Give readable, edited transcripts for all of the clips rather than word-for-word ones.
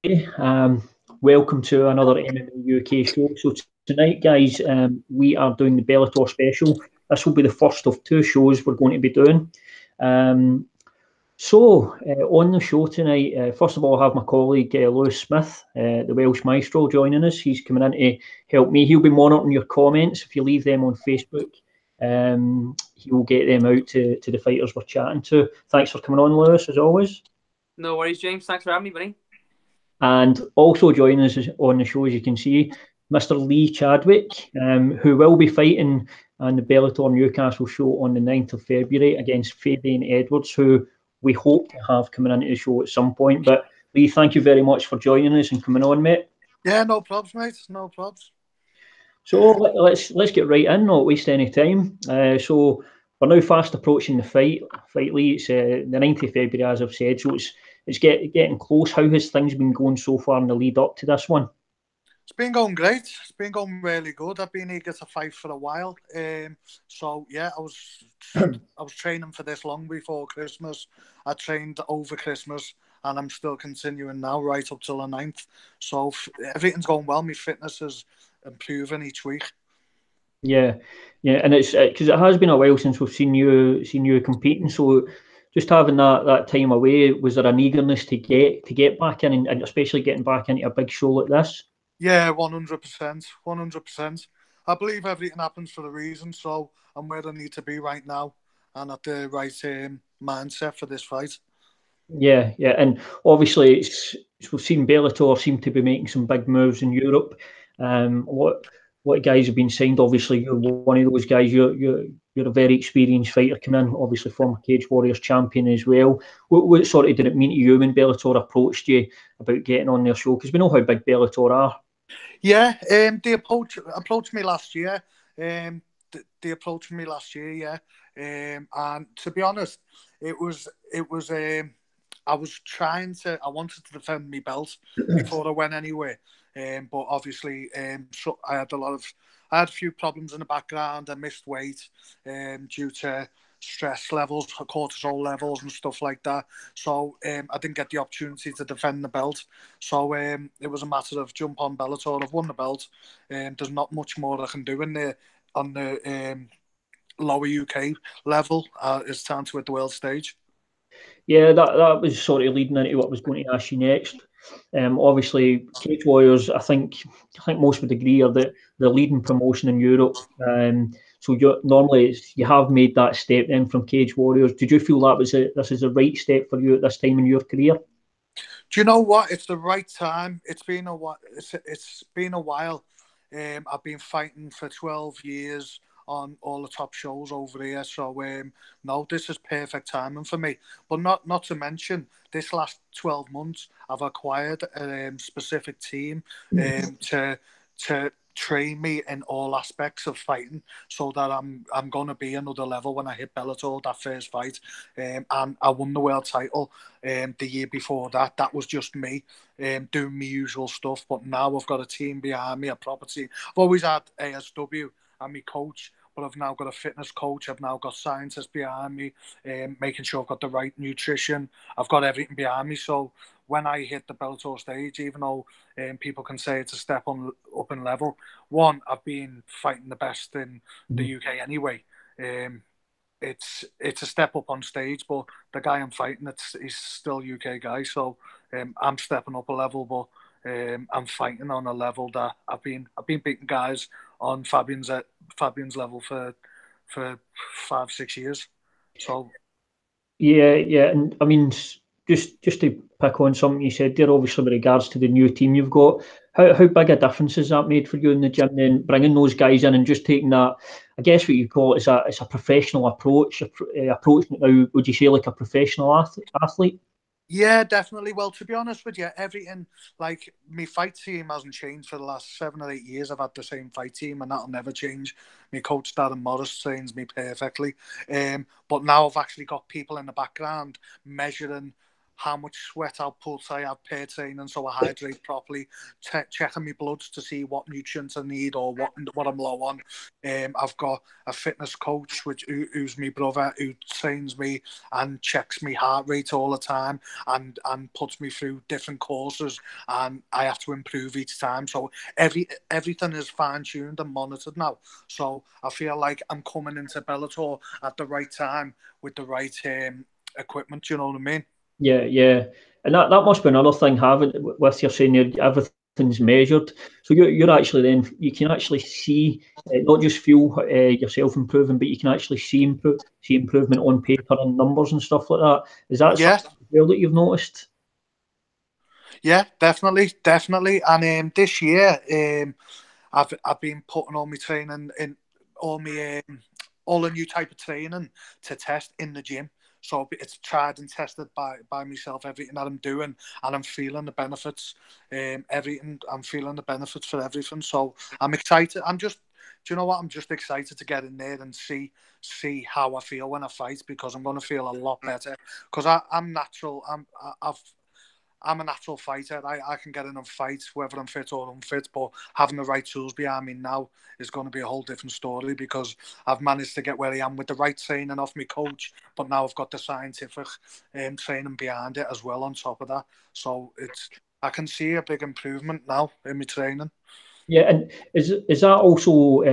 Welcome to another MMA UK show. So tonight, guys, we are doing the Bellator special. This will be the first of two shows we're going to be doing. On the show tonight, first of all, I have my colleague Lewis Smith, the Welsh Maestro, joining us. He's coming in to help me. He'll be monitoring your comments. If you leave them on Facebook, he will get them out to the fighters we're chatting to. Thanks for coming on, Lewis, as always. No worries, James. Thanks for having me, buddy. And also joining us on the show, as you can see, Mr. Lee Chadwick, who will be fighting on the Bellator Newcastle show on the 9th of February against Fabian Edwards, who we hope to have coming into the show at some point. But Lee, thank you very much for joining us and coming on, mate. Yeah, no problems, mate. No problems. So let's get right in, not waste any time. So we're now fast approaching the fight, Lee. It's the 9th of February, as I've said. So it's getting close. How has things been going so far in the lead up to this one? It's been going great. It's been going really good. I've been eager to fight for a while. So yeah, I was training for this long before Christmas. I trained over Christmas, and I'm still continuing now right up till the 9th. So everything's going well. My fitness is improving each week. Yeah, and it's because it has been a while since we've seen you competing. So just having that time away, was there an eagerness to get back in, and especially getting back into a big show like this? Yeah, 100%, 100%. I believe everything happens for a reason, so I'm where I need to be right now and at the right mindset for this fight. Yeah, and obviously we've seen Bellator seem to be making some big moves in Europe. What guys have been signed? Obviously, you're one of those guys. You're a very experienced fighter coming in. Obviously, former Cage Warriors champion as well. What sort of did it mean to you when Bellator approached you about getting on their show? Because we know how big Bellator are. Yeah, they approached me last year. They approached me last year, yeah. And to be honest, it was. I wanted to defend my belt before I went anywhere. But obviously, so I had a few problems in the background. I missed weight due to stress levels, cortisol levels, and stuff like that. So I didn't get the opportunity to defend the belt. So it was a matter of jump on Bellator. I've won the belt. There's not much more I can do in there on the lower UK level. It's time to hit the world stage. Yeah, that was sort of leading into what I was going to ask you next. Obviously, Cage Warriors, I think most would agree, are the leading promotion in Europe. So you have made that step then from Cage Warriors. Did you feel this is the right step for you at this time in your career? Do you know what? It's the right time. It's been a while. It's been a while. I've been fighting for 12 years on all the top shows over here. So no, this is perfect timing for me. But not to mention, this last 12 months, I've acquired a specific team to train me in all aspects of fighting, so that I'm going to be another level when I hit Bellator, that first fight. And I won the world title the year before that. That was just me doing my usual stuff. But now I've got a team behind me, a proper team. I've always had ASW and my coach, but I've now got a fitness coach. I've now got scientists behind me, making sure I've got the right nutrition. I've got everything behind me. So when I hit the Bellator stage, even though people can say it's a step up in level, one, I've been fighting the best in the UK anyway. It's a step up on stage, but the guy I'm fighting, he's still UK guy. So I'm stepping up a level, but I'm fighting on a level that I've been beating guys on Fabian's level for 5-6 years. So Yeah, and I mean, just to pick on something you said there, obviously with regards to the new team you've got, how big a difference has that made for you in the gym? Then bringing those guys in and just taking that, I guess what you call it is it's a professional approach, approaching it now. Would you say like a professional athlete? yeah, definitely. Well, to be honest with you, everything, like, my fight team hasn't changed for the last 7 or 8 years. I've had the same fight team, and that'll never change. My coach, Darren Morris, trains me perfectly. But now I've actually got people in the background measuring how much sweat output I have per training, so I hydrate properly, checking my bloods to see what nutrients I need or what I'm low on. I've got a fitness coach, who's my brother, who trains me and checks my heart rate all the time and puts me through different courses, and I have to improve each time. So everything is fine-tuned and monitored now. So I feel like I'm coming into Bellator at the right time with the right equipment, you know what I mean? Yeah. And that must be another thing, having with your saying everything's measured. So you're actually then, you can actually see, not just feel yourself improving, but you can actually see improvement on paper and numbers and stuff like that. Is that something that you've noticed? Yeah, definitely. And this year, I've been putting all my training in all the new type of training to test in the gym. So it's tried and tested by myself, everything that I'm doing, and I'm feeling the benefits. I'm feeling the benefits for everything. So I'm excited. Do you know what? I'm just excited to get in there and see how I feel when I fight, because I'm going to feel a lot better. Because I'm natural. I'm a natural fighter. I can get in and fight whether I'm fit or unfit, but having the right tools behind me now is going to be a whole different story, because I've managed to get where I am with the right training off my coach, but now I've got the scientific training behind it as well on top of that. So I can see a big improvement now in my training. Yeah, and is that also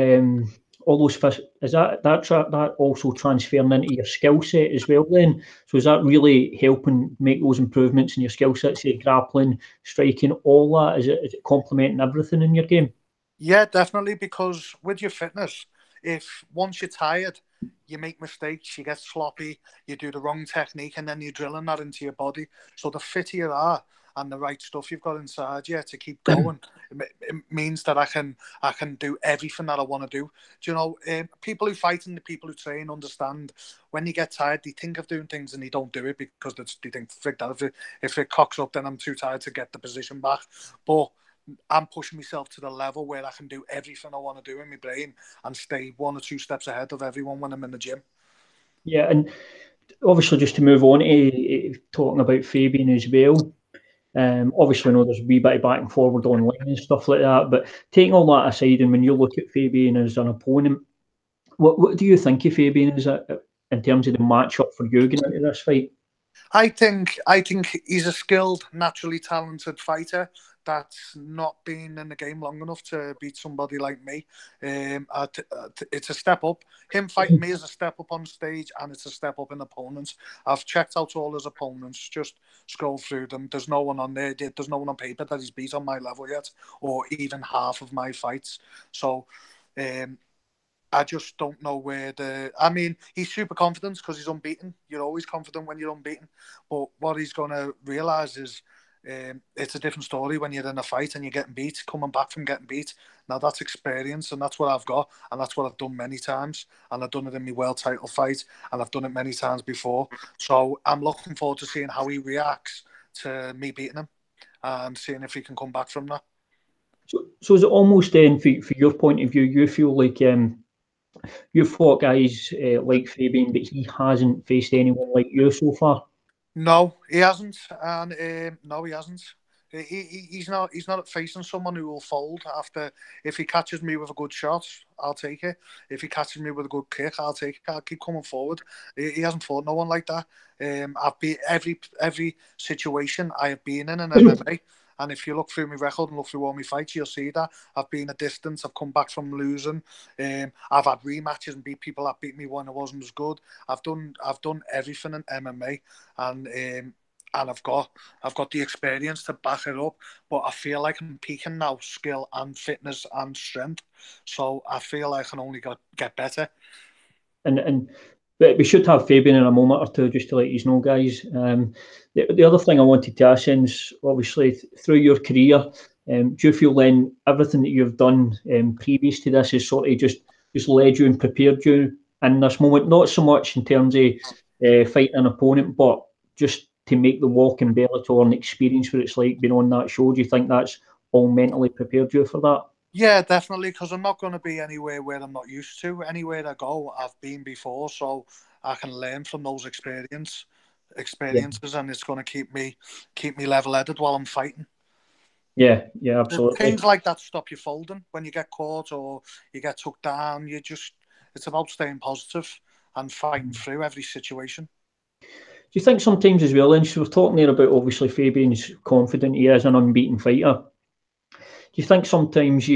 all those is that also transferring into your skill set as well then? So is that really helping make those improvements in your skill set, say grappling, striking, all that? Is it complementing everything in your game? Yeah, definitely, because with your fitness, if once you're tired, you make mistakes, you get sloppy, you do the wrong technique, and then you're drilling that into your body. So the fitter you are and the right stuff you've got inside you to keep going, it means that I can do everything that I want to do. Do you know, people who fight and the people who train understand when you get tired, they think of doing things and they don't do it because they think, frick that, if it cocks up, then I'm too tired to get the position back. But I'm pushing myself to the level where I can do everything I want to do in my brain and stay 1 or 2 steps ahead of everyone when I'm in the gym. Yeah, and obviously just to move on to talking about Fabian as well. Obviously, I know there's a wee bit of back and forward online and stuff like that, but taking all that aside, and when you look at Fabian as an opponent, what do you think of Fabian as in terms of the matchup for you going into this fight? I think he's a skilled, naturally talented fighter that's not been in the game long enough to beat somebody like me. It's a step up. Him fighting me is a step up on stage, and it's a step up in opponents. I've checked out all his opponents, just scroll through them. There's no one on there. There's no one on paper that he's beat on my level yet, or even half of my fights. So I just don't know I mean, he's super confident because he's unbeaten. You're always confident when you're unbeaten. But what he's going to realise is it's a different story when you're in a fight and you're getting beat, coming back from getting beat. Now, that's experience, and that's what I've got, and that's what I've done many times. And I've done it in my world title fight, and I've done it many times before. So I'm looking forward to seeing how he reacts to me beating him and seeing if he can come back from that. So is it almost then, for your point of view, you feel like you've fought guys like Fabian, but he hasn't faced anyone like you so far? No, he hasn't, and no, he hasn't. He's not facing someone who will fold after. If he catches me with a good shot, I'll take it. If he catches me with a good kick, I'll take it. I'll keep coming forward. He hasn't fought no one like that. I've been every situation I have been in MMA. And if you look through my record and look through all my fights, you'll see that I've been a distance. I've come back from losing. I've had rematches and beat people that beat me when I wasn't as good. I've done everything in MMA, and I've got the experience to back it up. But I feel like I'm peaking now, skill and fitness and strength. So I feel like I can only get better. And we should have Fabian in a moment or two just to let you know, guys. The other thing I wanted to ask is, obviously, through your career, do you feel then everything that you've done previous to this has sort of just led you and prepared you in this moment? Not so much in terms of fighting an opponent, but just to make the walk in Bellator and experience what it's like being on that show. Do you think that's all mentally prepared you for that? Yeah, definitely, because I'm not going to be anywhere where I'm not used to. Anywhere I go, I've been before, so I can learn from those experiences. experiences, and it's going to keep me level-headed while I'm fighting. Yeah, absolutely. Things like that stop you folding when you get caught or you get took down. It's about staying positive and fighting through every situation. Do you think sometimes as well, and so we're talking there about obviously Fabian's confident he is an unbeaten fighter. Do you think sometimes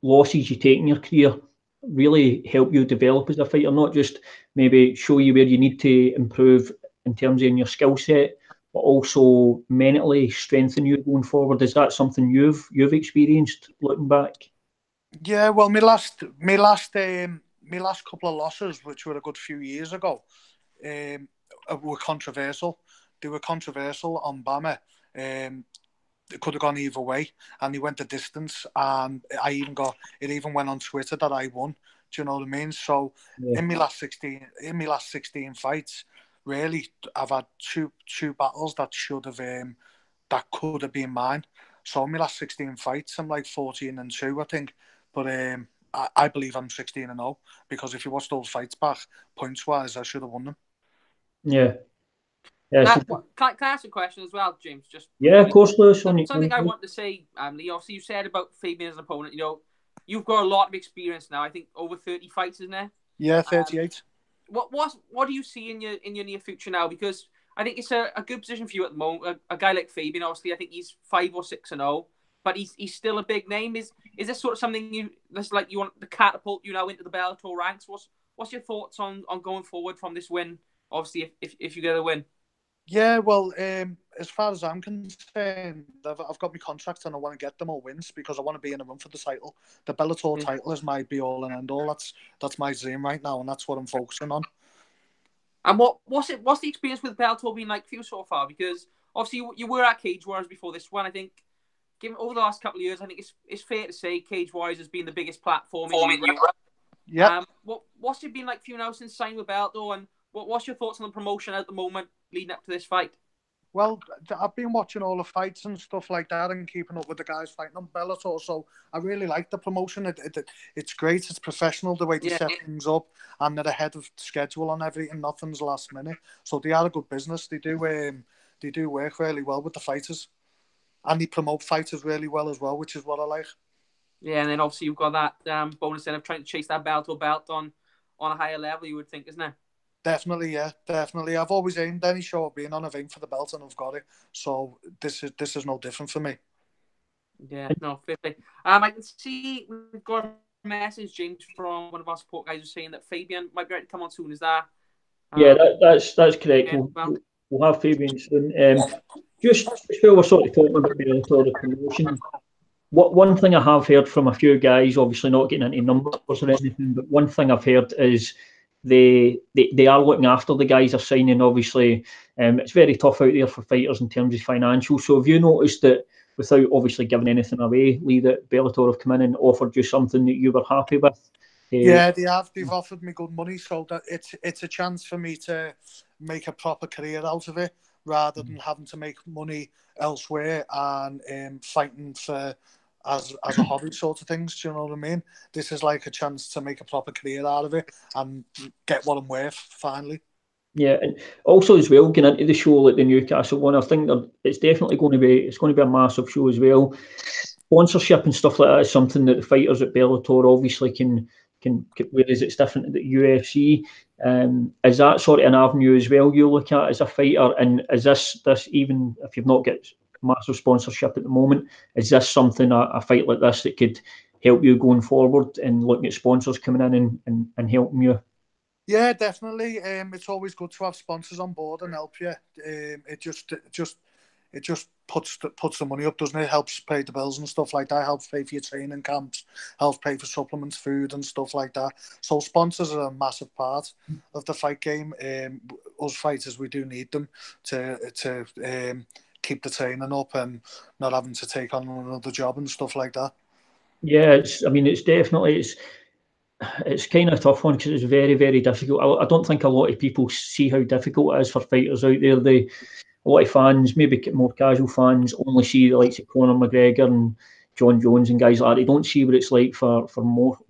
losses you take in your career really help you develop as a fighter, not just maybe show you where you need to improve in terms of your skill set, but also mentally strengthen you going forward? Is that something you've experienced looking back? Yeah, well, my last couple of losses, which were a good few years ago, were controversial. They were controversial on Bama. It could have gone either way, and he went the distance. And it even went on Twitter that I won. Do you know what I mean? So in my last 16 fights, really, I've had two battles that that could have been mine. So in my last 16 fights, I'm like 14-2, I think. But I believe I'm 16-0 because if you watch those fights back, points wise, I should have won them. Yeah. Can I ask a question as well, James? Of course, Lewis. Something I want to say, Lee. Obviously, you said about Fabian as an opponent. You've got a lot of experience now. I think over 30 fights, isn't there? Yeah, 38. What do you see in your near future now? Because I think it's a good position for you at the moment. A guy like Fabian, obviously, I think he's 5 or 6-0, but he's still a big name. Is this sort of something that's like you want to catapult you now into the Bellator ranks? What's your thoughts on going forward from this win? Obviously, if you get a win. Yeah, well, as far as I'm concerned, I've got my contract and I want to get them all wins because I want to be in a run for the title. The Bellator title is my be-all and end-all. That's my dream right now, and that's what I'm focusing on. And what's the experience with Bellator been like for you so far? Because obviously you were at Cage Warriors before this one. I think, given over the last couple of years, I think it's fair to say Cage Warriors has been the biggest platform in Europe. Yeah. What's it been like for you now since signing with Bellator, and what's your thoughts on the promotion at the moment leading up to this fight? Well, I've been watching all the fights and stuff like that and keeping up with the guys fighting on Bellator, so I really like the promotion. It's great, it's professional the way they set things up, and they're ahead of schedule on everything, nothing's last minute. So they are a good business. They do work really well with the fighters, and they promote fighters really well as well, which is what I like. Yeah, and then obviously you've got that bonus then of trying to chase that Bellator belt on a higher level, you would think, isn't it? Definitely, yeah, definitely. I've always aimed any show of being on a aim for the belt, and I've got it. So this is no different for me. Yeah, no, 50. I can see we've got a message, James, from one of our support guys who's saying that Fabian might be ready to come on soon. Is that? That's correct. Yeah, we'll have Fabian soon. Just while we're sort of talking about the promotion, one thing I have heard from a few guys, obviously not getting into numbers or anything, but one thing I've heard is they are looking after the guys they're signing. Obviously, it's very tough out there for fighters in terms of financial. So have you noticed that, without obviously giving anything away, Lee, that Bellator have come in and offered you something that you were happy with? Yeah, they have. They've offered me good money, so that it's a chance for me to make a proper career out of it, rather than having to make money elsewhere and fighting for as a hobby sort of things. Do you know what I mean? This is like a chance to make a proper career out of it and get what I'm worth finally. Yeah, and also as well, getting into the show like the Newcastle one, I think it's definitely going to be a massive show as well. Sponsorship and stuff like that is something that the fighters at Bellator obviously can whereas it's different at the UFC. Is that sort of an avenue as well you look at as a fighter? And is this even if you've not got massive sponsorship at the moment, is this something a fight like this that could help you going forward and looking at sponsors coming in and helping you? Yeah, definitely. It's always good to have sponsors on board and help you. It just puts the money up, doesn't it? Helps pay the bills and stuff like that. Helps pay for your training camps. Helps pay for supplements, food and stuff like that. So sponsors are a massive part of the fight game. Us fighters, we do need them to keep the training up and not having to take on another job and stuff like that. Yeah, it's definitely it's kind of a tough one because it's very, very difficult. I don't think a lot of people see how difficult it is for fighters out there. A lot of fans, maybe more casual fans, only see the likes of Conor McGregor and John Jones and guys like that. They don't see what it's like for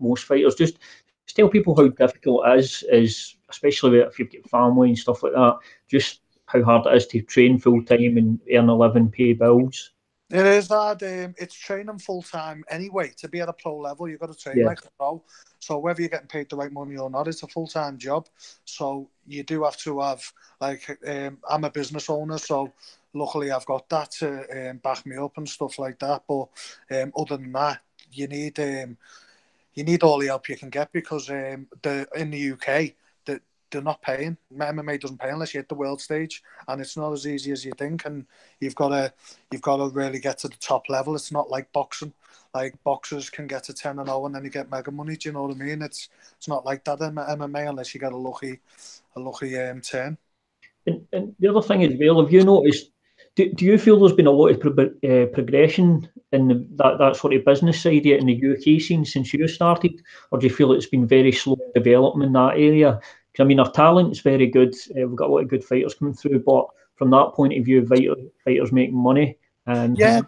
most fighters. Just tell people how difficult it is especially if you've got family and stuff like that, just how hard it is to train full time and earn a living, pay bills. It is hard. It's training full time anyway. To be at a pro level, you've got to train like a pro. So whether you're getting paid the right money or not, it's a full time job. So you do have to have I'm a business owner, so luckily I've got that to back me up and stuff like that. But other than that, you need all the help you can get because in the UK they're not paying. MMA doesn't pay unless you hit the world stage, and it's not as easy as you think. And you've got to really get to the top level. It's not like boxing. Like boxers can get to 10-0 and then you get mega money. Do you know what I mean? It's not like that in MMA unless you get a lucky turn. And the other thing as well, have you noticed? Do you feel there's been a lot of progression in that sort of business side yet in the UK scene since you started, or do you feel it's been very slow development in that area? Because I mean, our talent's very good. We've got a lot of good fighters coming through, but from that point of view, fighters making money. The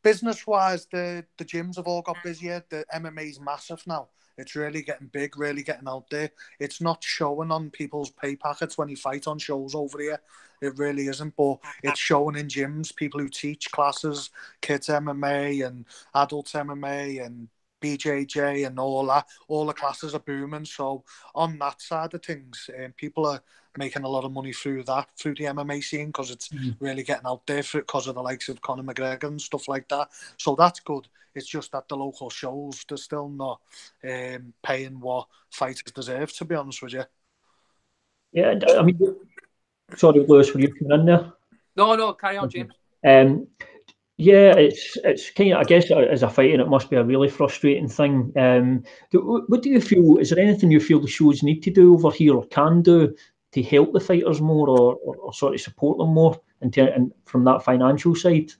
business-wise, the gyms have all got busier. The MMA's massive now. It's really getting big, really getting out there. It's not showing on people's pay packets when you fight on shows over here. It really isn't, but it's showing in gyms, people who teach classes, kids MMA and adults MMA and BJJ and all that. All the classes are booming. So on that side of things, people are making a lot of money through the MMA scene because it's really getting out there because of the likes of Conor McGregor and stuff like that. So that's good. It's just that the local shows, they're still not paying what fighters deserve, to be honest with you. Yeah, I mean, sorry, Lewis, were you coming in there? No, carry on, James. Yeah, it's kind of, I guess, as a fighter, it must be a really frustrating thing. What do you feel? Is there anything you feel the shows need to do over here or can do to help the fighters more or sort of support them more and from that financial side?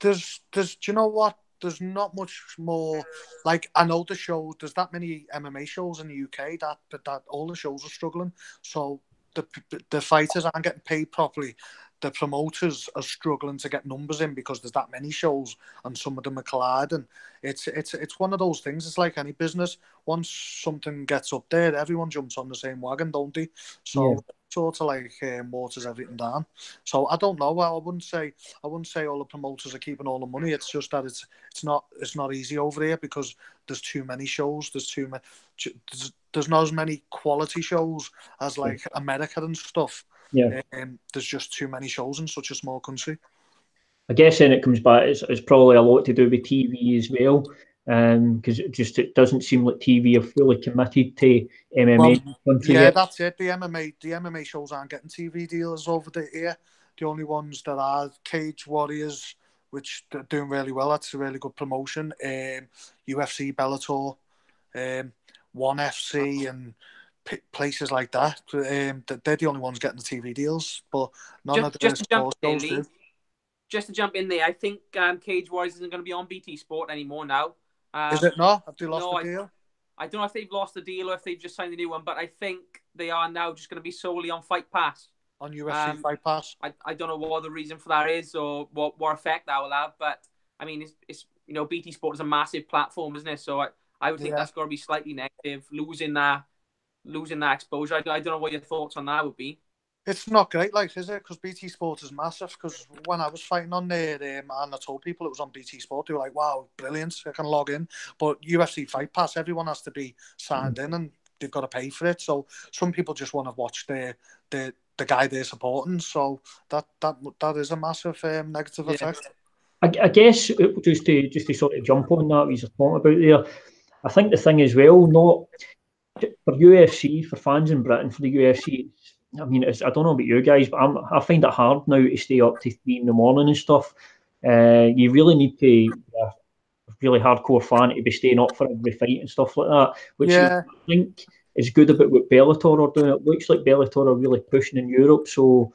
Do you know what? There's not much more. Like, I know there's that many MMA shows in the UK that all the shows are struggling. So the fighters aren't getting paid properly. The promoters are struggling to get numbers in because there's that many shows and some of them are colliding. It's one of those things. It's like any business. Once something gets up there, everyone jumps on the same wagon, don't they? So sort of like waters everything down. So I don't know. I wouldn't say all the promoters are keeping all the money. It's just that it's not easy over here because there's too many shows. There's not as many quality shows as like America and stuff. Yeah. There's just too many shows in such a small country. I guess then it comes back, it's probably a lot to do with TV as well, because it doesn't seem like TV are fully committed to MMA in the country yet. That's it. The MMA shows aren't getting TV deals over here. The only ones that are Cage Warriors, which they're doing really well. That's a really good promotion. UFC, Bellator, One FC, and places like that. They're the only ones getting the TV deals, but none of the sports shows do. Just to jump in there, I think Cage Warriors isn't going to be on BT Sport anymore now. Is it not? Have they lost the deal? I don't know if they've lost the deal or if they've just signed a new one, but I think they are now just going to be solely on Fight Pass. On UFC Fight Pass? I don't know what the reason for that is or what effect that will have, but I mean, it's BT Sport is a massive platform, isn't it? So I would think that's going to be slightly negative, losing that exposure. I don't know what your thoughts on that would be. It's not great, like, is it? Because BT Sport is massive. Because when I was fighting on there, and I told people it was on BT Sport, they were like, "Wow, brilliant! I can log in." But UFC Fight Pass, everyone has to be signed in, and they've got to pay for it. So some people just want to watch the guy they're supporting. So that is a massive negative effect. I guess just to sort of jump on that, we just talking about there. I think the thing as well, not for UFC, for fans in Britain, for the UFC. I mean, I don't know about you guys, but I find it hard now to stay up to 3 in the morning and stuff. You really need to be a really hardcore fan to be staying up for every fight and stuff like that, which I think is good about what Bellator are doing. It looks like Bellator are really pushing in Europe, so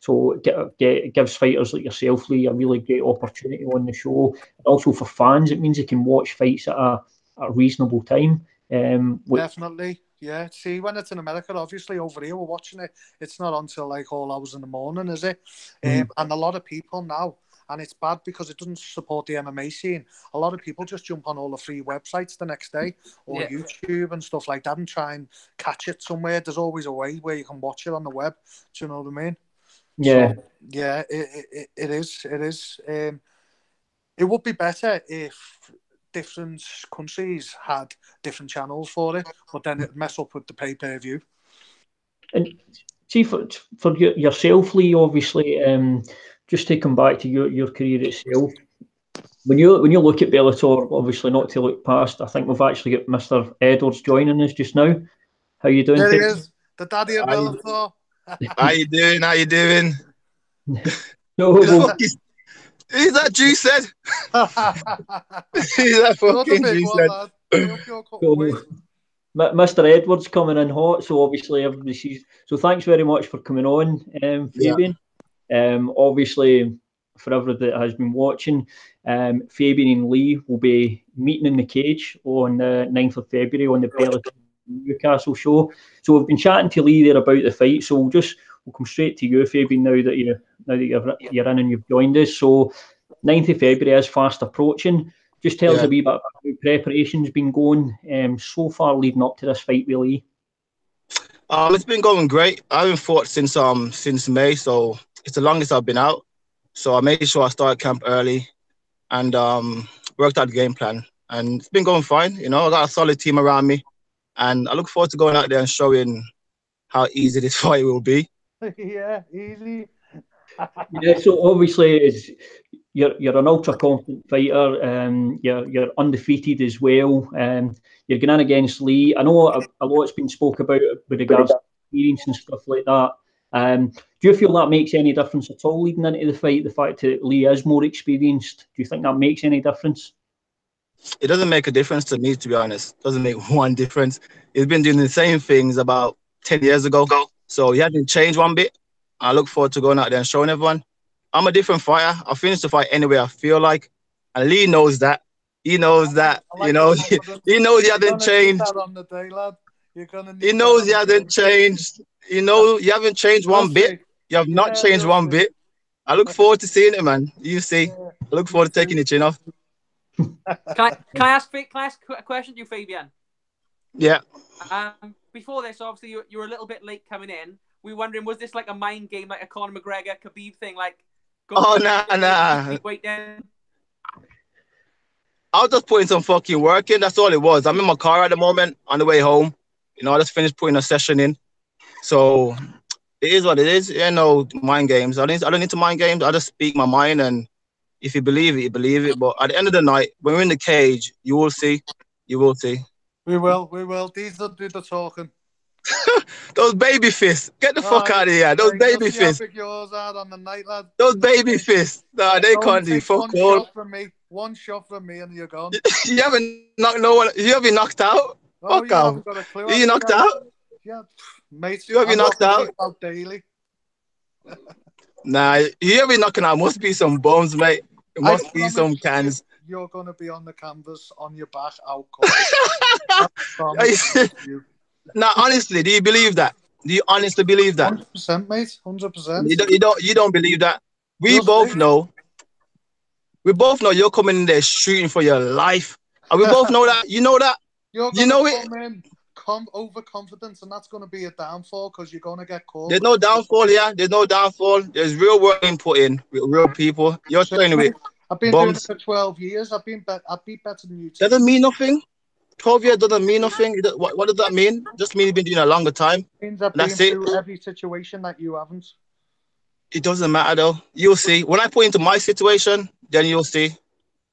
it gives fighters like yourself, Lee, a really great opportunity on the show. And also for fans, it means they can watch fights at a reasonable time. Definitely. Yeah, see, when it's in America, obviously over here we're watching it. It's not until like all hours in the morning, is it? And a lot of people now and it's bad because it doesn't support the MMA scene. A lot of people just jump on all the free websites the next day, or YouTube and stuff like that, and try and catch it somewhere. There's always a way where you can watch it on the web. Do you know what I mean? Yeah. So, yeah, it is. It is. It would be better if different countries had different channels for it, but then it'd mess up with the pay-per-view. And see, for yourself, Lee, obviously, just to come back to your career itself, when you look at Bellator, obviously not to look past, I think we've actually got Mr. Edwards joining us just now. How you doing? There he is, the daddy of Bellator. How you doing? How you doing? No, Who's that Jew said? Who's that fucking Jew said? Mr. Edwards coming in hot, so obviously everybody sees. So thanks very much for coming on, Fabian. Obviously, for everybody that has been watching, Fabian and Lee will be meeting in the cage on the 9th of February on the Bellator Newcastle show. So we've been chatting to Lee there about the fight, so we'll come straight to you, Fabian, now that you're in and you've joined us. So 9th of February is fast approaching. Just tell us a wee bit about how preparation's been going so far leading up to this fight with Lee. It's been going great. I haven't fought since May, so it's the longest I've been out. So I made sure I started camp early and worked out the game plan. And it's been going fine. You know, I got a solid team around me. And I look forward to going out there and showing how easy this fight will be. Yeah, easy. Yeah, so obviously you're an ultra confident fighter. You're undefeated as well. You're going in against Lee. I know a lot's been spoke about with regards to experience and stuff like that. Do you feel that makes any difference at all leading into the fight? The fact that Lee is more experienced, do you think that makes any difference? It doesn't make a difference to me, to be honest. It doesn't make one difference. He's been doing the same things about 10 years ago. So he hasn't changed one bit. I look forward to going out there and showing everyone. I'm a different fighter. I finish the fight anyway I feel like. And Lee knows that. He knows that. He knows he hasn't changed. He knows he hasn't changed. You know, you haven't changed one bit. You have not changed one bit. I look forward to seeing it, man. You see. I look forward to taking the chin off. Can I ask a question to you, Fabian? Yeah. Before this, obviously, you were a little bit late coming in. We were wondering, was this like a mind game, like a Conor McGregor, Khabib thing? Like, nah. Wait then. I was just putting some fucking work in. That's all it was. I'm in my car at the moment on the way home. You know, I just finished putting a session in. So it is what it is. Yeah, no mind games. I don't need to mind games. I just speak my mind, and if you believe it, you believe it. But at the end of the night, when we're in the cage, you will see. You will see. We will. These don't do the talking. Those baby fists. Get the fuck out of here. Those baby fists. Yours out on the night, lad. Those baby fists. Nah, they can't do fuck all. One shot from me and you're gone. You haven't knocked no one. You haven't knocked out. Oh, fuck off. Are you knocked out? Yeah, mate. You haven't knocked out. Daily. Nah, you haven't knocking out. Must be some bones, mate. It must be some cans. You're gonna be on the canvas on your back out. Now, honestly, do you believe that? Do you honestly believe that? 100%, mate. 100%. You don't believe that? We both know. We both know you're coming in there shooting for your life, and we both know that. You know that. You know it. Overconfidence, and that's going to be a downfall because you're going to get caught. There's no downfall here. There's no downfall. There's real work being put in with real people. You're training with. I've been doing it for 12 years. I've beat better than you. Doesn't mean nothing. 12 years doesn't mean nothing. What does that mean? Just mean you've been doing it a longer time. It means I've been through every situation that you haven't. It doesn't matter though. You'll see. When I put into my situation, then you'll see.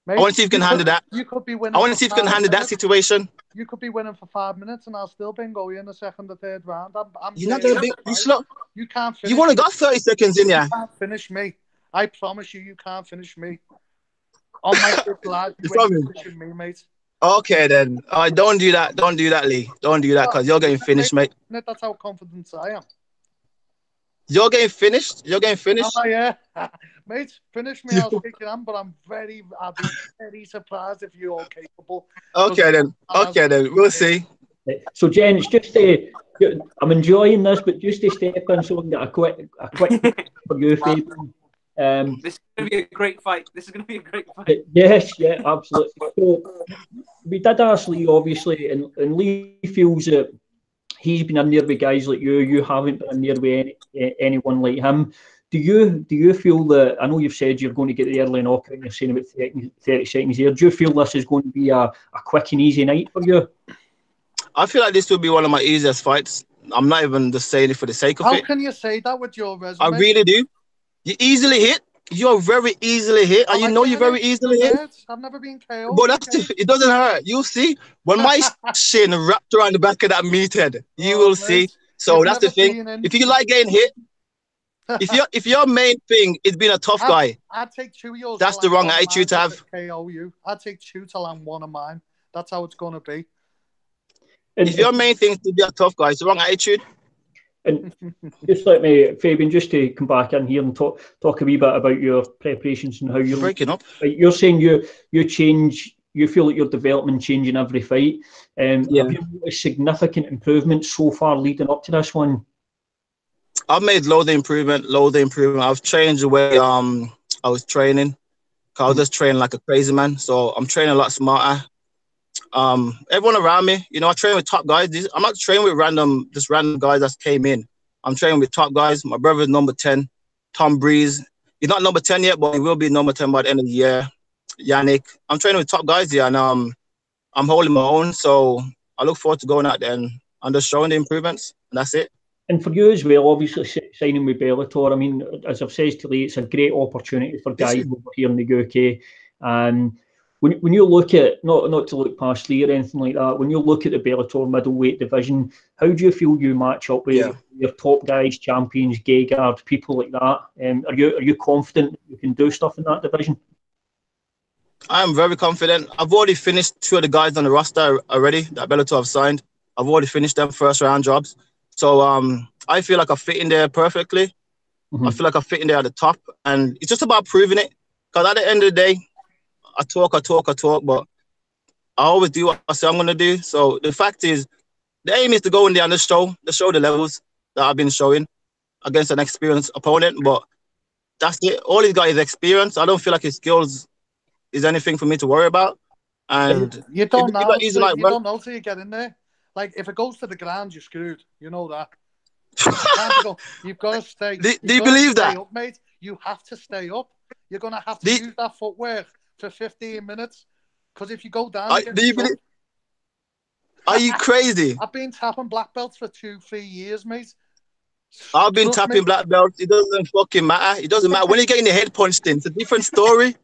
Mate, I want to see if you can handle that. You could be winning. I want to see if you can handle that situation. You could be winning for 5 minutes, and I'll still bingo you in the second or third round. You're not gonna be. You slow. You can't finish. You only got 30 seconds in here. You can't finish me. I promise you, you can't finish me. On my lad, you ain't finishing me, mate. Okay then. Don't do that. Don't do that, Lee. Don't do that because you're getting finished, mate. That's how confident I am. You're getting finished. You're getting finished. Oh yeah, mate. Finish me. I'll kick it on, but I'll be very surprised if you're capable. Okay then. Okay then. We'll see. So, Jen, just I'm enjoying this, but just to step in, so we can get a quick for you, Fabian. This is going to be a great fight. Yes, yeah, absolutely. So we did ask Lee, obviously, and Lee feels that he's been in there with guys like you. You haven't been in there with anyone like him. Do you feel that, I know you've said you're going to get the early knockout and you're saying about 30 seconds here. Do you feel this is going to be a quick and easy night for you? I feel like this will be one of my easiest fights. I'm not even just saying it for the sake of it. How can you say that with your resume? I really do. You easily hit. You're very easily hit, and you know you're very easily hit. I've never been KO'd. But it doesn't hurt. You'll see. When my shin wrapped around the back of that meathead, you will see. So that's the thing. If you like getting hit, if your main thing is being a tough guy, I'd take 2 of yours. That's the wrong attitude to have. KO you. I'd take 2 to land 1 of mine. That's how it's gonna be. If your main thing is to be a tough guy, it's the wrong attitude. And just let me, Fabian, just to come back in here and talk a wee bit about your preparations and how you're breaking up. You're saying you change, you feel like your development changing every fight. Have you noticed significant improvements so far leading up to this one? I've made loads of improvement. I've changed the way I was training. I was just training like a crazy man. So I'm training a lot smarter. Everyone around me, I train with top guys. I'm not training with random guys that came in. I'm training with top guys. My brother's number 10, Tom Breeze. He's not number 10 yet, but he will be number 10 by the end of the year. Yannick. I'm training with top guys here, and I'm holding my own. So I look forward to going out there and just showing the improvements, and that's it. And for you as well, obviously signing with Bellator, I mean, as I've said to Lee, it's a great opportunity for guys over here in the UK. And when you look at, not to look past Lee or anything like that, when you look at the Bellator middleweight division, how do you feel you match up with your top guys, champions, Gegard, people like that? Are you confident that you can do stuff in that division? I'm very confident. I've already finished 2 of the guys on the roster already that Bellator have signed. I've already finished them first round jobs. So I feel like I fit in there perfectly. I feel like I fit in there at the top. And it's just about proving it. Because at the end of the day, I talk, but I always do what I say I'm going to do. So the fact is, the aim is to go in there and just show the levels that I've been showing against an experienced opponent. But that's it. All he's got is experience. I don't feel like his skills is anything for me to worry about. And you don't know. You don't know till you get in there. Like, if it goes to the ground, you're screwed. You know that. You've got to stay. Do you believe that? Up, mate. You have to stay up. You're going to have to use that footwork for 15 minutes. Because if you go down... Are you crazy? I've been tapping black belts for 2-3 years, mate. I've been tapping black belts. It doesn't fucking matter. It doesn't matter. When you're getting your head punched in, it's a different story.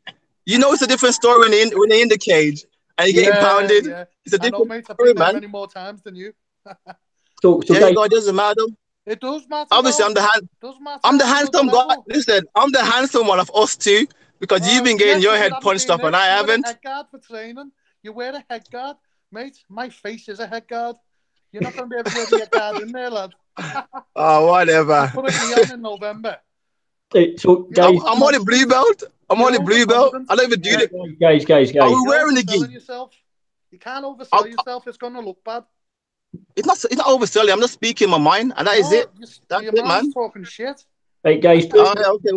You know it's a different story when you're in the cage and you're getting pounded. Yeah. It's a different mate. I've been there many more times than you. So guys, it doesn't matter. It does matter. Obviously, I'm the handsome guy. Listen, I'm the handsome one of us two because you've been getting your head punched up and I haven't. Head guard for training. You wear a head guard, mate. My face is a head guard. You're not going to be able to wear a guard in there, lad. Oh, whatever. Put it on in November. So, guys, I'm on a blue belt. I don't even do it. Guys. Are we wearing the gi? You can't oversell yourself. It's going to look bad. It's not overselling. I'm just speaking my mind, and that is it. That's it, man. Talking shit. Right, guys. Okay.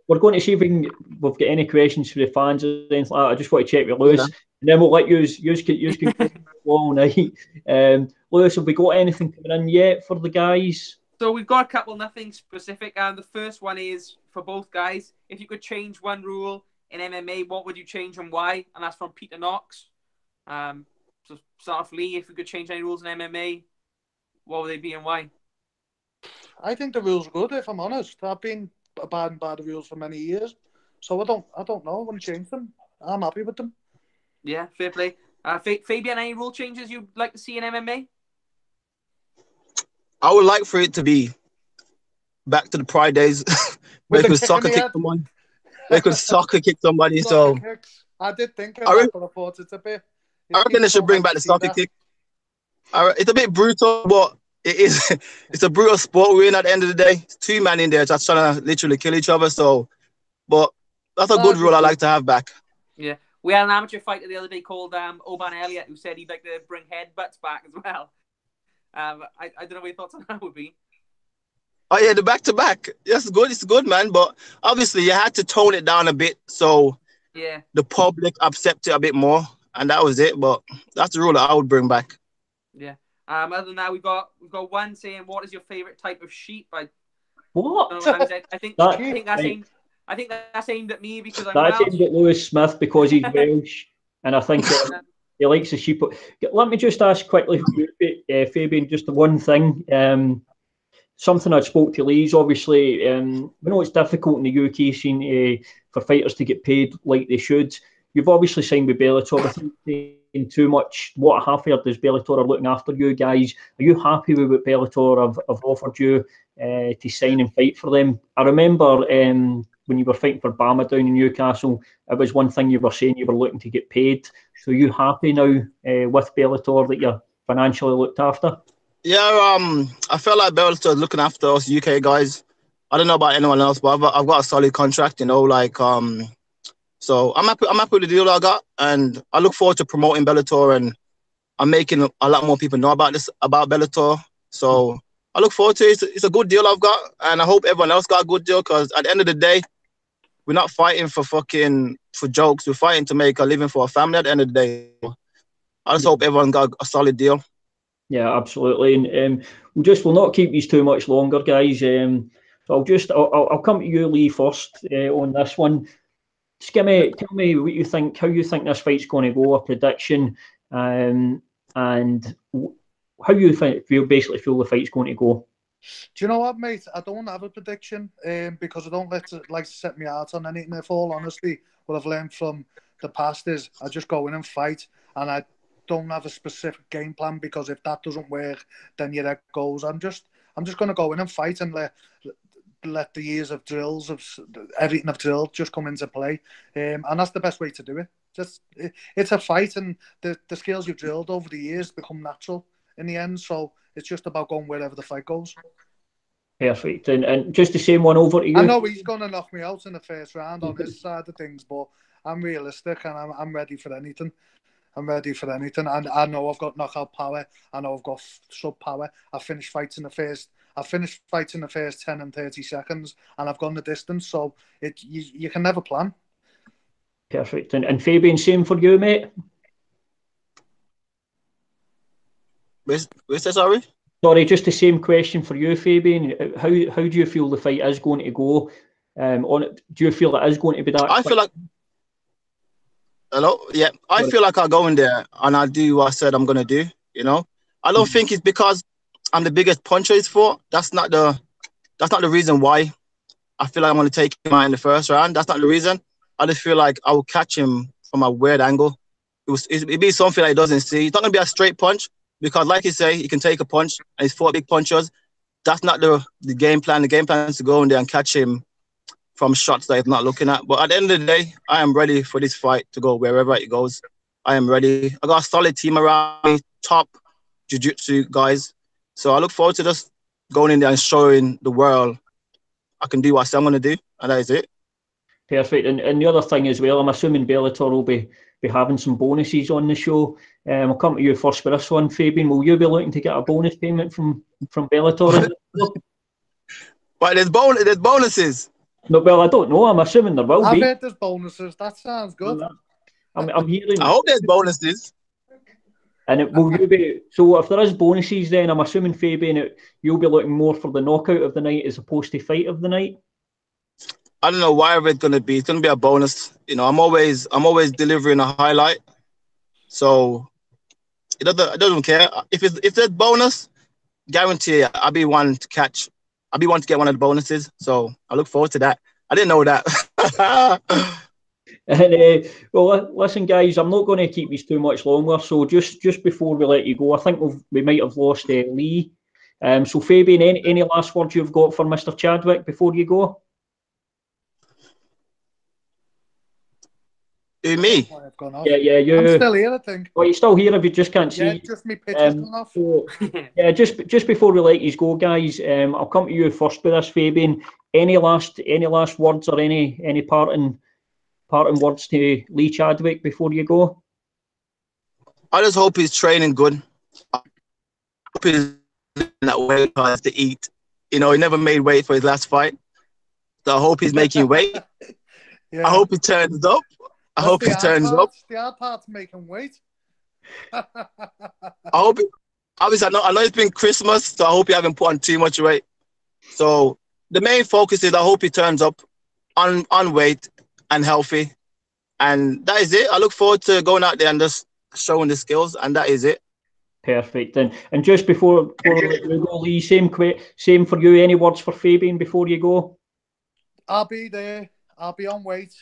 We're going to see if we've got any questions for the fans or anything like that. I just want to check with Lewis, and then we'll let you can all night. Lewis, have we got anything coming in yet for the guys? So we've got a couple, nothing specific. And the first one is for both guys. If you could change one rule in MMA, what would you change and why? And that's from Peter Knox. So start off, Lee, if you could change any rules in MMA, what would they be and why? I think the rules are good, if I'm honest. I've been abiding by the rules for many years. So I don't know. I wouldn't change them. I'm happy with them. Yeah, fair play. Fabian, any rule changes you'd like to see in MMA? I would like for it to be back to the Pride days where they could soccer kick someone. They could soccer kick somebody. So I did think of that, but I thought it's a bit... I reckon they should bring back the soccer kick. It's a bit brutal, but it's a brutal sport we're in at the end of the day. It's 2 men in there just trying to literally kill each other. So, but that's a good rule I like to have back. Yeah. We had an amateur fighter the other day called Oban Elliott who said he'd like to bring headbutts back as well. I don't know what your thoughts on that would be. Oh yeah, the back-to-back. That's good. It's good, man. But obviously, you had to tone it down a bit so the public accept it a bit more, and that was it. But that's the rule that I would bring back. Yeah. Other than that, we've got one saying, "What is your favorite type of sheep?" What? I think that's aimed at me because I'm That's Welsh. aimed at Lewis Smith because he's Welsh, and I think he likes the sheep. Let me just ask quickly, Fabian, just the one thing. Something I spoke to Lee's, obviously, we know it's difficult in the UK scene for fighters to get paid like they should. You've obviously signed with Bellator. Without saying too much, what I have heard is Bellator are looking after you guys. Are you happy with what Bellator have offered you to sign and fight for them? I remember when you were fighting for Bama down in Newcastle, it was one thing you were saying you were looking to get paid. So are you happy now with Bellator that you're financially looked after? Yeah, I felt like Bellator is looking after us UK guys. I don't know about anyone else, but I've got a solid contract, so I'm happy with the deal I got, and I look forward to promoting Bellator, and I'm making a lot more people know about Bellator. So I look forward to it. It's a good deal I've got, and I hope everyone else got a good deal, because at the end of the day, we're not fighting for jokes. We're fighting to make a living for our family at the end of the day. I just hope everyone got a solid deal. Yeah, absolutely. And we'll not keep these too much longer, guys. So I'll come to you, Lee, first on this one. Just tell me what you think, how you think this fight's going to go, a prediction, and how you feel the fight's going to go. Do you know what, mate? I don't have a prediction because I don't like to set my heart on anything. If all honesty, what I've learned from the past is I just go in and fight, and I don't have a specific game plan, because if that doesn't work, then your head goes. I'm just going to go in and fight and let the years of drills, of everything I've drilled, just come into play, and that's the best way to do it. It's a fight, and the skills you've drilled over the years become natural in the end. So it's just about going wherever the fight goes. Perfect. And just the same one over to you. I know he's going to knock me out in the first round on his side of things, but I'm realistic, and I'm ready for anything. And I know I've got knockout power. I know I've got sub power. I finished fights in the first 10 and 30 seconds, and I've gone the distance. So you can never plan. Perfect. And Fabian, same for you, mate. What's that, sorry? Sorry, just the same question for you, Fabian. How do you feel the fight is going to go? Do you feel it is going to be that? I feel like. Hello? Yeah, I feel like I'll go in there and I'll do what I said I'm going to do, I don't think it's because I'm the biggest puncher he's fought. That's not the reason why I feel like I'm going to take him out in the first round. That's not the reason. I just feel like I will catch him from a weird angle. It'd be something that he doesn't see. It's not going to be a straight punch, because like you say, he can take a punch and he's fought big punchers. That's not the game plan. The game plan is to go in there and catch him from shots that he's not looking at. But at the end of the day, I am ready for this fight to go wherever it goes. I am ready. I got a solid team around me, top jiu-jitsu guys. So I look forward to just going in there and showing the world I can do what I say I'm going to do, and that is it. Perfect. And the other thing as well, I'm assuming Bellator will be having some bonuses on the show. I'll come to you first with this one, Fabian. Will you be looking to get a bonus payment from Bellator? But there's bonuses. No, well, I don't know. I'm assuming there will be. I've heard there's bonuses. That sounds good. I'm hearing. I hope there's bonuses. And will you be? So if there is bonuses, then I'm assuming, Fabian, you'll be looking more for the knockout of the night as opposed to fight of the night. I don't know whatever it's gonna be. It's gonna be a bonus. I'm always delivering a highlight. So it doesn't care if there's bonus. Guarantee you, I'll be one to get one of the bonuses. So I look forward to that. I didn't know that. And well, listen, guys, I'm not going to keep these too much longer. So just before we let you go, I think we might have lost Lee. So Fabian, any last words you've got for Mr. Chadwick before you go? Me? Yeah, you. I'm still here, I think. Oh, you're still here if you just can't see. Yeah, just me pictures gone off. So, yeah, just before we let you go, guys, I'll come to you first with this, Fabian. Any last words or any parting words to Lee Chadwick before you go? I just hope he's training good. I hope he's in that way to eat You know, he never made weight for his last fight. So I hope he's making weight. Yeah. I hope he turns up. I That's hope the he hard turns part. up. The hard part's making weight. I hope. Obviously, I know it's been Christmas, so I hope you haven't put on too much weight. So the main focus is I hope he turns up on weight and healthy, and that is it. I look forward to going out there and just showing the skills, and that is it. Perfect. And just before we go, Lee, same for you. Any words for Fabian before you go? I'll be there. I'll be on weight,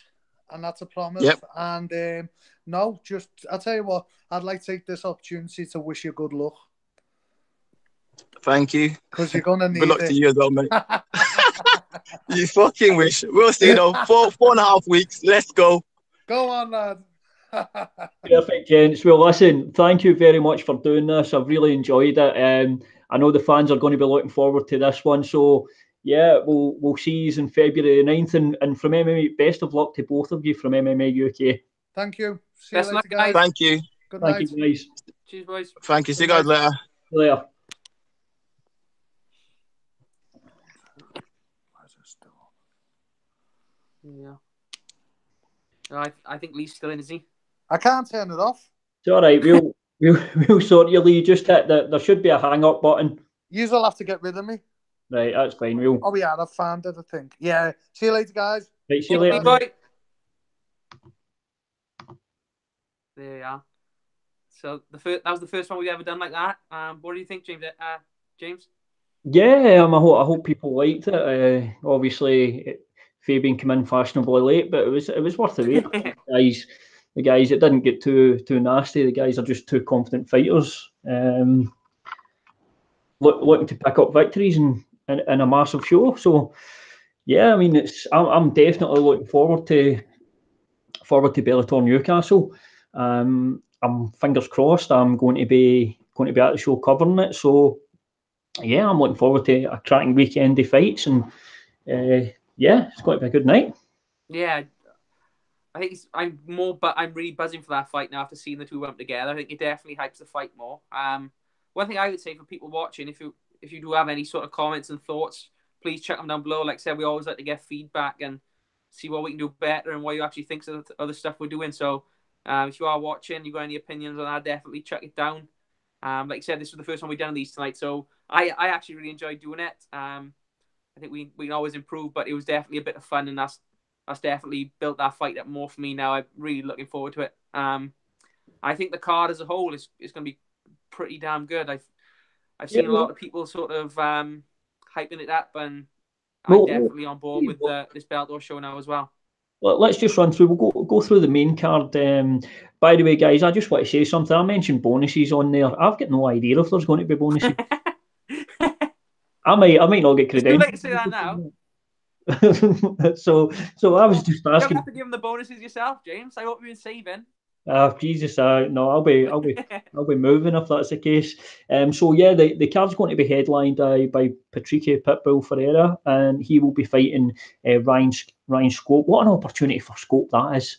and that's a promise. Yep. And no, just I'll tell you what. I'd like to take this opportunity to wish you good luck. Thank you. Because you're gonna need Good luck it. to you as well, mate. You fucking wish. We'll see though. 4.5 weeks. Let's go. Go on, lad. Perfect, gents. Well, listen, thank you very much for doing this. I've really enjoyed it. I know the fans are going to be looking forward to this one. So, yeah, we'll see you in February 9th. And from MMA, best of luck to both of you from MMA UK. Thank you. See Best you later, luck, guys. Thank you. Good Thank night. you, guys. Cheers, boys. Thank you. See you guys later. See you later. Yeah. I think Lee's still in, is he? I can't turn it off. It's all right. We'll sort you, Lee. Just hit there should be a hang up button. You'll have to get rid of me. Right, that's fine. Oh, yeah, I've found it, I think. Yeah. See you later, guys. Right, see you later. Bye. There we are. So that was the first one we've ever done like that. What do you think, James? James? Yeah, I hope people liked it. Obviously, Fabian came in fashionably late, but it was worth the wait. The guys, it didn't get too nasty. The guys are just two confident fighters, looking to pick up victories in a massive show. So, yeah, I mean, I'm definitely looking forward to Bellator Newcastle. I'm fingers crossed. I'm going to be at the show covering it. So, yeah, I'm looking forward to a cracking weekend of fights, and yeah, it's going to be a good night. Yeah, I think I'm really buzzing for that fight now after seeing the two of them together. I think it definitely hypes the fight more. One thing I would say for people watching, if you do have any sort of comments and thoughts, please check them down below. Like I said, we always like to get feedback and see what we can do better and what you actually think of the other stuff we're doing. So if you are watching, you got any opinions on that, definitely check it down. Like I said, this was the first one we've done of these tonight, so I actually really enjoyed doing it. I think we can always improve, but it was definitely a bit of fun, and that's definitely built that fight up more for me now. I'm really looking forward to it. I think the card as a whole is going to be pretty damn good. I've seen a lot of people sort of hyping it up, and I'm definitely on board with this Bellator show now as well. Let's just run through. We'll go through the main card. By the way, guys, I just want to say something. I mentioned bonuses on there. I've got no idea if there's going to be bonuses. I might not get credentials. Too late to say that now. so I was just asking. You don't have to give them the bonuses yourself, James. I hope you've been saving. Jesus, no, I'll be moving if that's the case. So yeah, the card's going to be headlined by Patricio Pitbull Ferreira, and he will be fighting Ryan Scope. What an opportunity for Scope that is!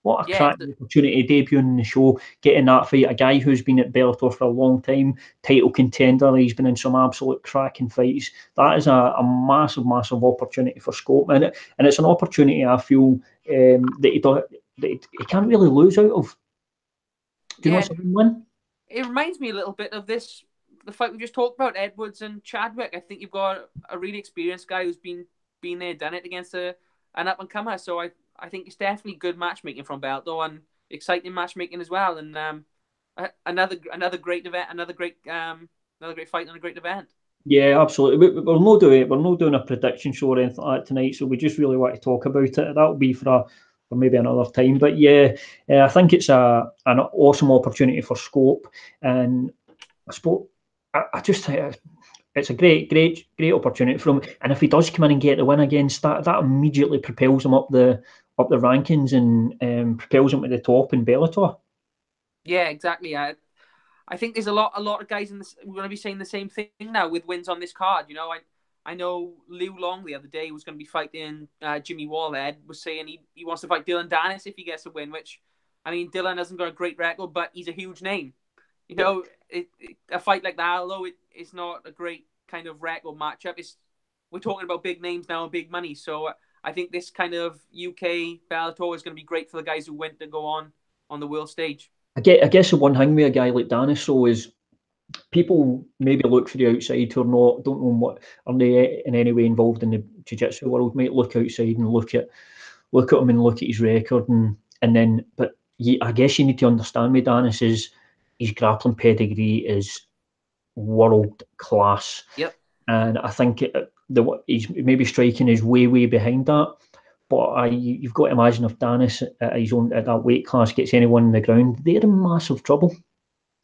What a cracking opportunity debuting in the show, getting that fight. A guy who's been at Bellator for a long time, title contender. He's been in some absolute cracking fights. That is a massive opportunity for Scope, and it's an opportunity I feel that he can't really lose out of. Do you know what's a win? It reminds me a little bit of the fight we just talked about, Edwards and Chadwick. I think you've got a really experienced guy who's been there, done it against an up and comer. So I think it's definitely good matchmaking from Bellator, and exciting matchmaking as well. And another great event, another great fight and a great event. Yeah, absolutely. We're not doing a prediction show or anything like that tonight, so we just really want to talk about it. That'll be for maybe another time. But yeah, I think it's an awesome opportunity for Scope, and I suppose I just think it's a great opportunity for him. And if he does come in and get the win against that immediately propels him up the rankings and propels him to the top in Bellator. Yeah, exactly. I think there's a lot of guys in this. We're going to be saying the same thing now with wins on this card. You know, I know Liu Long the other day was going to be fighting Jimmy Wallhead, was saying he wants to fight Dylan Dennis if he gets a win, which, I mean, Dylan hasn't got a great record, but he's a huge name. You know, a fight like that, although it's not a great kind of record matchup, we're talking about big names now and big money. So I think this kind of UK Bellator is going to be great for the guys who went to go on the world stage. I guess the one thing with a guy like Daniso is people maybe look for the outside who are don't know what are they in any way involved in the jiu-jitsu world, might look outside and look at him and look at his record and then, but I guess you need to understand with Danis is his grappling pedigree is world class. Yep. And I think he's maybe striking is way behind that. But you've got to imagine if Danis at that weight class gets anyone on the ground, they're in massive trouble.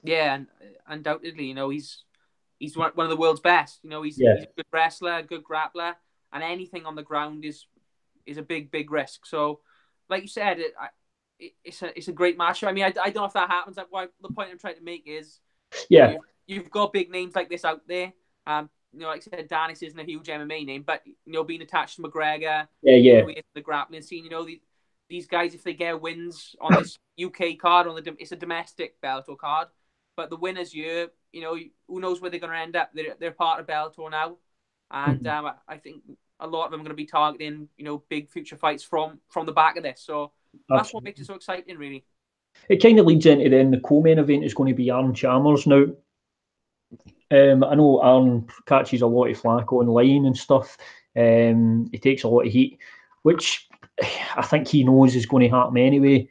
Yeah, and undoubtedly, you know, he's one of the world's best. You know, he's a good wrestler, good grappler, and anything on the ground is a big risk. So, like you said, it's a great match. I mean, I don't know if that happens. The point I'm trying to make is, you've got big names like this out there. You know, like I said, Danis isn't a huge MMA name, but you know, being attached to McGregor, the grappling scene, you know, these guys, if they get wins on this UK card, it's a domestic Bellator card, but the winners you know, who knows where they're going to end up? They're part of Bellator now, and I think a lot of them are going to be targeting, you know, big future fights from the back of this. So that's what makes it so exciting, really. It kind of leads into then the co-main event is going to be Aaron Chalmers now. I know Aaron catches a lot of flack online and stuff. He takes a lot of heat, which I think he knows is going to happen anyway.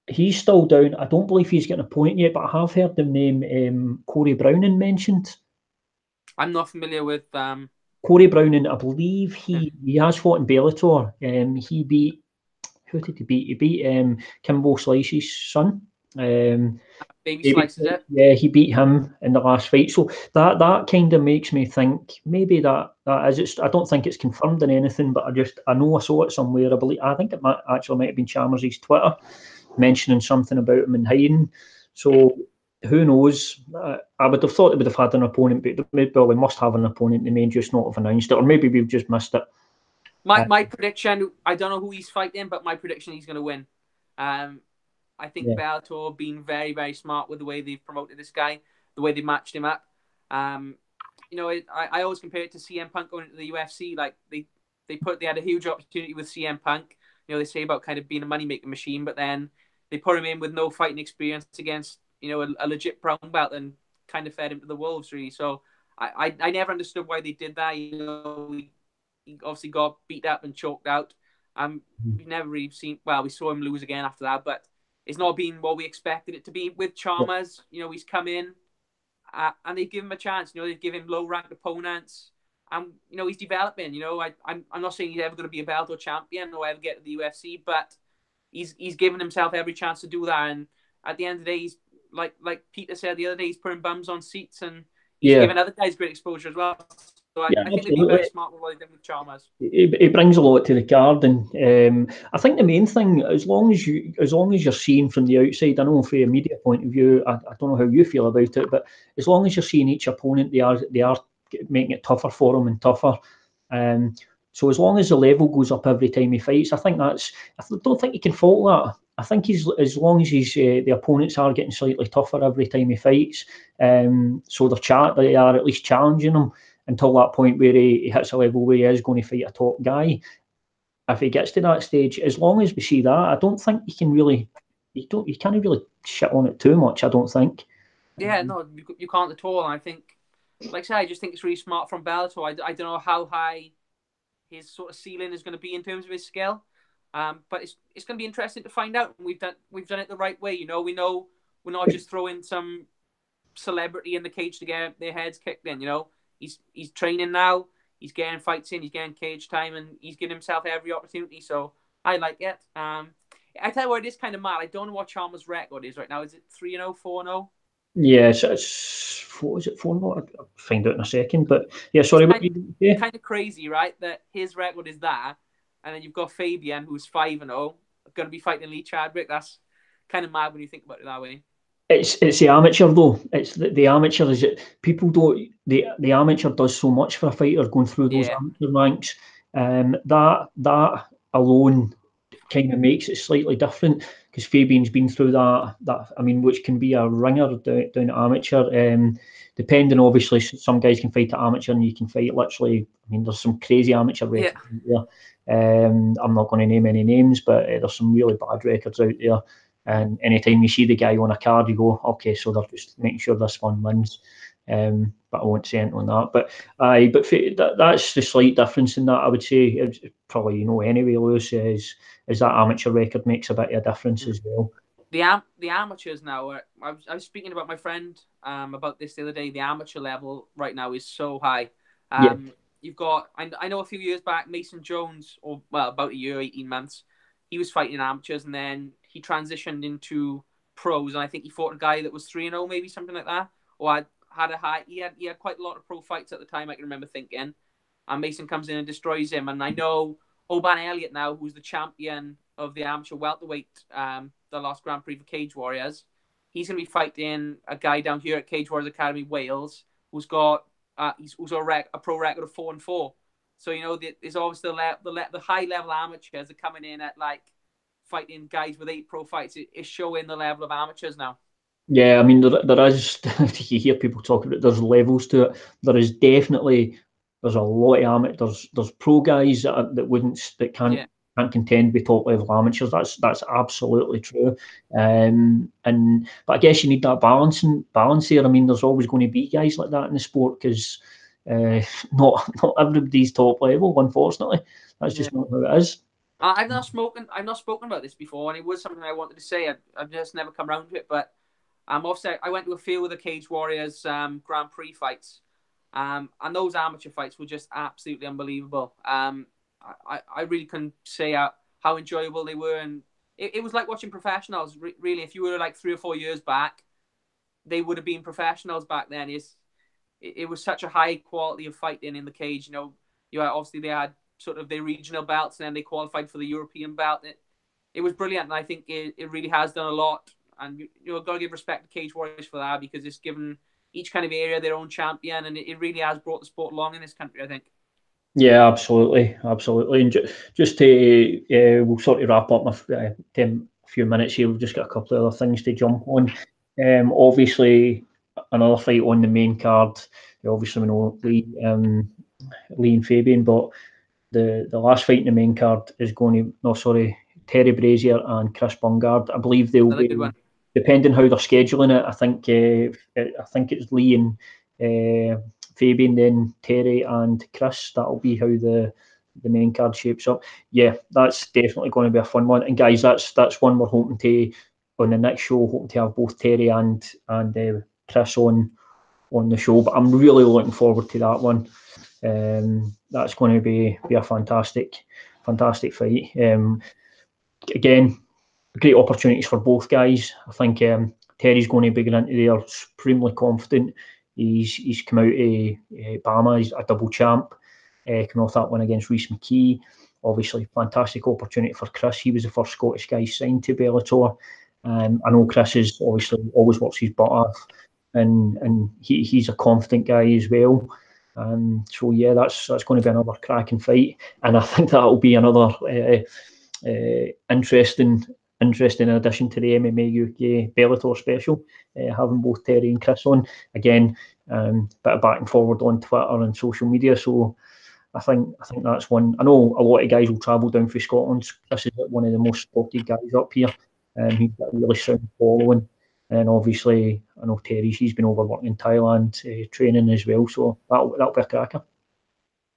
He's still down. I don't believe he's getting a point yet, but I have heard the name Corey Browning mentioned. I'm not familiar with Corey Browning. I believe he has fought in Bellator. He beat, who did he beat? He beat Kimbo Slice's son. Baby Slices it. Yeah, he beat him in the last fight. So that kind of makes me think maybe that is it. I don't think it's confirmed in anything, but I know I saw it somewhere. I think it might have been Chalmers' Twitter mentioning something about him in hiding. So who knows? I would have thought they would have had an opponent, but maybe they must have an opponent. They may just not have announced it, or maybe we've just missed it. My prediction, I don't know who he's fighting, but my prediction, he's going to win. I think Bellator being very, very smart with the way they've promoted this guy, the way they matched him up. You know, I always compare it to CM Punk going into the UFC. Like they had a huge opportunity with CM Punk. You know, they say about kind of being a money-making machine, but then they put him in with no fighting experience against, you know, a legit brown belt and kind of fed him to the wolves, really. So I never understood why they did that. You know, he obviously got beat up and choked out. We've never really seen. Well, we saw him lose again after that, but it's not been what we expected it to be. With Chalmers, you know, he's come in and they give him a chance. You know, they give him low-ranked opponents. And, you know, he's developing. You know, I'm not saying he's ever going to be a Bellator champion or ever get to the UFC, but he's given himself every chance to do that. And at the end of the day, he's like Peter said the other day, he's putting bums on seats and he's giving other guys great exposure as well. So I think they'd be very smart with what they did with Chalmers. It brings a lot to the card, and I think the main thing, as long as you're seeing from the outside, I know from a media point of view, I don't know how you feel about it, but as long as you're seeing each opponent, they are making it tougher for him and tougher. So as long as the level goes up every time he fights, I don't think you can fault that. I think as long as the opponents are getting slightly tougher every time he fights, so they are at least challenging him until that point where he hits a level where he is going to fight a top guy. If he gets to that stage, as long as we see that, I don't think you can't really shit on it too much, I don't think. Yeah, no, you can't at all. And I think, like I said, I just think it's really smart from Bellator. I don't know how high his sort of ceiling is going to be in terms of his skill, but it's going to be interesting to find out. We've done it the right way. You know, we're not just throwing some celebrity in the cage to get their heads kicked in. You know, he's training now. He's getting fights in. He's getting cage time, and he's giving himself every opportunity. So I like it. I tell you what, it is kind of mad. I don't know what Chalmers' record is right now. Is it 3-0, 4-0? Yeah, so it's 4-0. I'll find out in a second. But yeah, sorry. Kind of crazy, right? That his record is that, and then you've got Fabian, who's 5-0, going to be fighting Lee Chadwick. That's kind of mad when you think about it that way. It's the amateur though. It's the amateur is it. People don't. The amateur does so much for a fighter going through those amateur ranks. That alone kind of makes it slightly different because Fabian's been through that. I mean, which can be a ringer down at amateur. depending, obviously, some guys can fight at amateur and you can fight literally. I mean, there's some crazy amateur records out there. I'm not going to name any names, but there's some really bad records out there. And anytime you see the guy on a card, you go, okay, so they're just making sure this one wins. But I won't say anything on that. But that's the slight difference in that. I would say it's probably anyway, Lewis, is that amateur record makes a bit of a difference as well. The amateurs now. I was speaking about my friend about this the other day. The amateur level right now is so high. You've got I know a few years back, Mason Jones, or about a year, 18 months, he was fighting in amateurs, and then he transitioned into pros, and I think he fought a guy that was 3-0, maybe something like that, or had a high. He had quite a lot of pro fights at the time, I can remember thinking. And Mason comes in and destroys him. And I know Oban Elliott now, who's the champion of the amateur welterweight, the last Grand Prix for Cage Warriors. He's going to be fighting a guy down here at Cage Warriors Academy, Wales, who's got a pro record of 4-4. So there's always the high level amateurs are coming in at like fighting guys with 8 pro fights. It's showing the level of amateurs now. Yeah, I mean, there is, you hear people talk about it, there's levels to it. There's a lot of amateurs, there's pro guys that can't contend with top level amateurs. That's absolutely true. But I guess you need that balance there. I mean, there's always going to be guys like that in the sport because not everybody's top level, unfortunately. That's just not how it is. I've not spoken about this before, and it was something I wanted to say. I've just never come around to it, but obviously I went to a few of the Cage Warriors Grand Prix fights, and those amateur fights were just absolutely unbelievable. I really couldn't say how enjoyable they were, and it was like watching professionals. Really, if you were like 3 or 4 years back, they would have been professionals back then. It was such a high quality of fighting in the cage. Obviously they had sort of their regional belts, and then they qualified for the European belt. It was brilliant, and I think it really has done a lot. And you've got to give respect to Cage Warriors for that, because it's given each kind of area their own champion, and it really has brought the sport along in this country, I think. Yeah, absolutely. And just to we'll sort of wrap up in a few minutes here. We've just got a couple of other things to jump on. Obviously, another fight on the main card. Obviously, we know Lee and Fabian, but the last fight in the main card is Terry Brazier and Chris Bungard. I believe they'll be, depending how they're scheduling it. I think it's Lee and Fabian, then Terry and Chris. That'll be how the main card shapes up. Yeah, that's definitely going to be a fun one. And guys, that's one we're hoping to, on the next show, hoping to have both Terry and Chris on the show. But I'm really looking forward to that one. That's going to be a fantastic fight. Again, great opportunities for both guys. I think Terry's going to be going into there supremely confident. He's come out of Bama. He's a double champ. Coming off that one against Rhys McKee. Obviously, fantastic opportunity for Chris. He was the first Scottish guy signed to Bellator. I know Chris is obviously always works his butt off, and he's a confident guy as well. So yeah, that's going to be another cracking fight, and I think that'll be another interesting addition to the MMA UK Bellator special, having both Terry and Chris on. Again, bit of back and forward on Twitter and social media. So I think that's one. I know a lot of guys will travel down from Scotland. Chris is one of the most spotted guys up here. He's got a really sound following. And obviously, I know he's been over working in Thailand, training as well. So that'll be a cracker.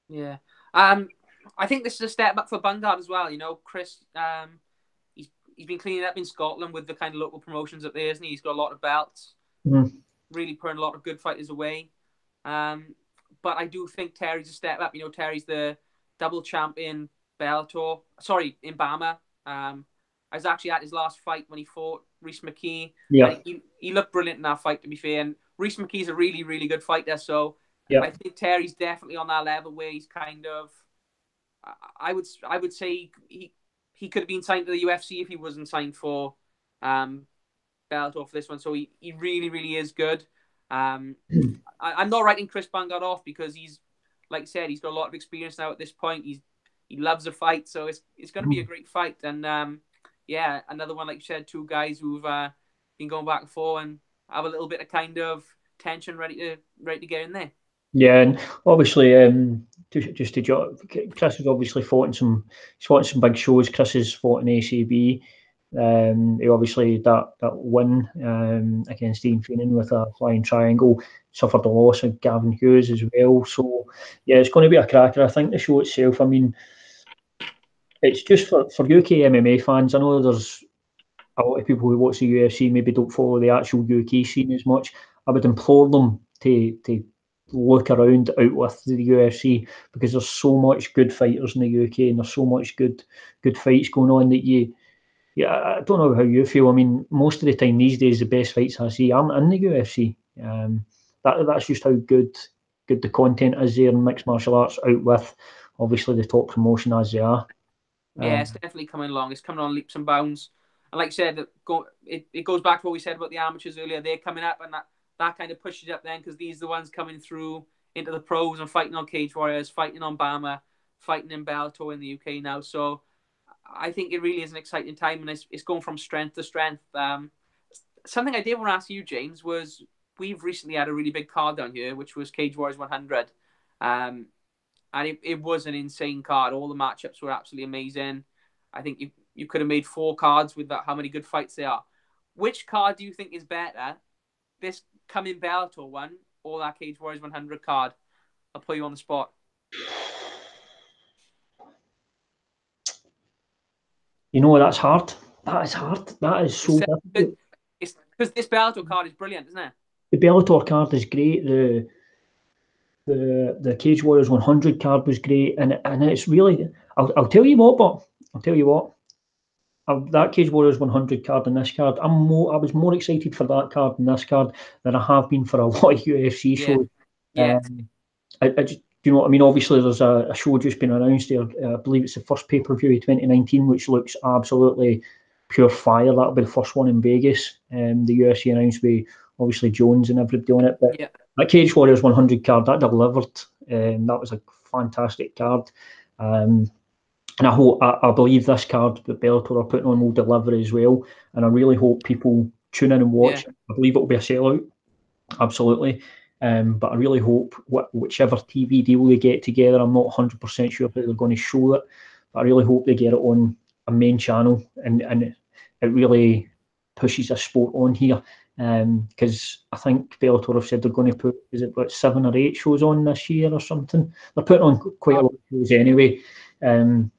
Yeah. I think this is a step up for Bungard as well. Chris, he's been cleaning up in Scotland with the kind of local promotions up there, isn't he? He's got a lot of belts. Really putting a lot of good fighters away. But I do think Terry's a step up. Terry's the double champion Bellator. Sorry, in Bama. I was actually at his last fight when he fought Rhys McKee. Yeah. He looked brilliant in that fight, to be fair. And Rhys McKee's a really, really good fighter. So I think Terry's definitely on that level where he's kind of, I would say he could have been signed to the UFC if he wasn't signed for Bellator for this one. So he really, really is good. I'm not writing Chris Bungard off because he's, like I said, he's got a lot of experience now at this point. He loves a fight, so it's going to be a great fight. And another one, like you said, two guys who've been going back and forth and have a little bit of kind of tension, ready to get in there. Yeah, and obviously, just to jot, Chris has obviously fought in some big shows. Chris has fought in ACB. He obviously that win against Ian Feenan with a flying triangle, suffered the loss of Gavin Hughes as well. So yeah, it's going to be a cracker. I think the show itself, I mean, it's just for UK MMA fans. I know there's a lot of people who watch the UFC maybe don't follow the actual UK scene as much. I would implore them to look around out with the UFC, because there's so much good fighters in the UK and there's so much good fights going on that I don't know how you feel. I mean, most of the time these days, the best fights I see aren't in the UFC. That's just how good the content is there in mixed martial arts, out with obviously the top promotion as they are. Yeah, it's definitely coming along. It's coming on leaps and bounds. And like I said, it goes back to what we said about the amateurs earlier. They're coming up, and that kind of pushes up then, because these are the ones coming through into the pros and fighting on Cage Warriors, fighting on Bama, fighting in Bellator in the UK now. So I think it really is an exciting time, and it's going from strength to strength. Something I did want to ask you, James, was we've recently had a really big card down here, which was Cage Warriors 100. And it was an insane card. All the matchups were absolutely amazing. I think you could have made 4 cards with that, how many good fights there are. Which card do you think is better, this coming Bellator one or that Cage Warriors 100 card? I'll put you on the spot. You know, that's hard. That is hard. That is so difficult. It's because this Bellator card is brilliant, isn't it? The Bellator card is great. The Cage Warriors 100 card was great, and it's really. I'll tell you what, that Cage Warriors 100 card and this card, I was more excited for that card and this card than I have been for a lot of UFC shows. Yeah. I just, you know what I mean? Obviously, there's a show just been announced there. I believe it's the first pay-per-view of 2019, which looks absolutely pure fire. That'll be the first one in Vegas. The UFC announced with obviously Jones and everybody on it. But that Cage Warriors 100 card, that delivered. That was a fantastic card. And I believe this card that Bellator are putting on will deliver as well. And I really hope people tune in and watch. Yeah. I believe it will be a sellout, absolutely. But I really hope whichever TV deal they get together, I'm not 100% sure that they're going to show it, but I really hope they get it on a main channel and it really pushes a sport on here. Because I think Bellator have said they're going to put, is it about 7 or 8 shows on this year or something? They're putting on quite a lot of shows anyway. And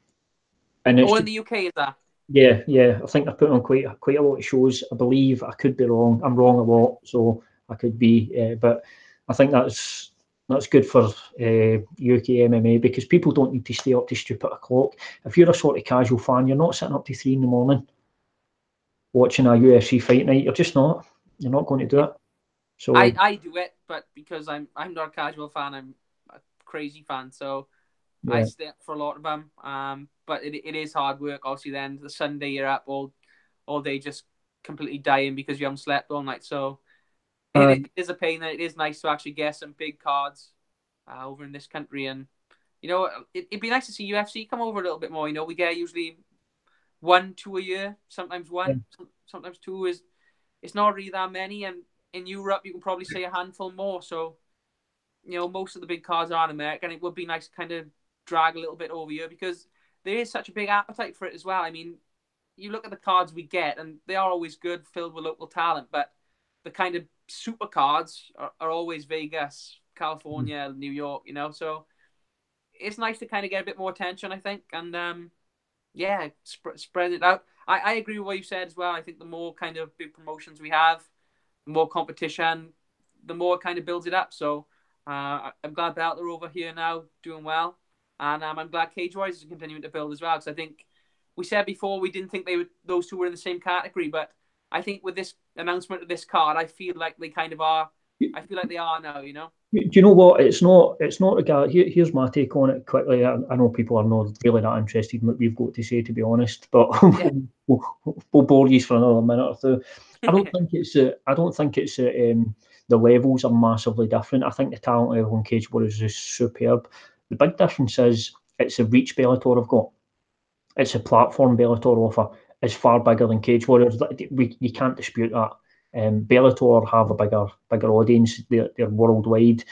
in the UK, is that? Yeah. I think they're putting on quite a lot of shows. I believe, I could be wrong. I'm wrong a lot, so I could be. But I think that's good for UK MMA, because people don't need to stay up to stupid o'clock. If you're a sort of casual fan, you're not sitting up to 3 a.m. watching a UFC fight night. You're just not. You're not going to do it. So I do it, but because I'm not a casual fan, I'm a crazy fan. So yeah. I stay up for a lot of them. But it is hard work. Obviously, then the Sunday you're up all day, just completely dying because you haven't slept all night. So it is a pain, and it is nice to actually get some big cards over in this country. And you know, it'd be nice to see UFC come over a little bit more. You know, we get usually 1, 2 a year, sometimes 1, sometimes 2. It's not really that many, and in Europe you can probably say a handful more. So, you know, most of the big cards are in America, and it would be nice to kind of drag a little bit over here, because there is such a big appetite for it as well. I mean, you look at the cards we get, and they are always good, filled with local talent, but the kind of super cards are always Vegas, California, New York, you know. So it's nice to kind of get a bit more attention, I think, and spread it out. I agree with what you said as well. I think the more kind of big promotions we have, the more competition, the more it kind of builds it up. So I'm glad that they're over here now doing well. And I'm glad Cage Warriors is continuing to build as well, because I think we said before we didn't think those two were in the same category, but I think with this announcement of this card, I feel like they kind of are. I feel like they are now, you know. Do you know what? It's not a guy. Here's my take on it quickly. I know people are not really that interested in what we've got to say, to be honest, but we'll bore you for another minute or two. I don't think it's the levels are massively different. I think the talent level in Cage Warriors is superb. The big difference is it's the reach Bellator have got. It's a platform Bellator offer is far bigger than Cage Warriors. You can't dispute that. Bellator have a bigger audience. They're worldwide.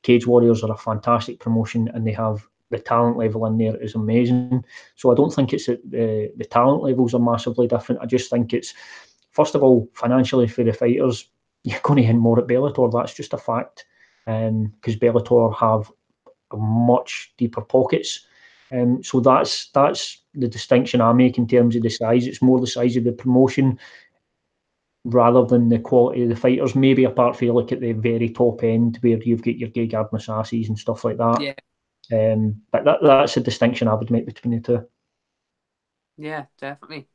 Cage Warriors are a fantastic promotion, and they have the talent level in there is amazing. So I don't think it's that the talent levels are massively different. I just think it's, first of all, financially for the fighters, you're going to earn more at Bellator. That's just a fact, because Bellator have much deeper pockets. So that's the distinction I make in terms of the size. It's more the size of the promotion rather than the quality of the fighters. Maybe apart from, look at the very top end where you've got your Gegard Mousasi's and stuff like that. Yeah. But that's a distinction I would make between the two. Yeah, definitely.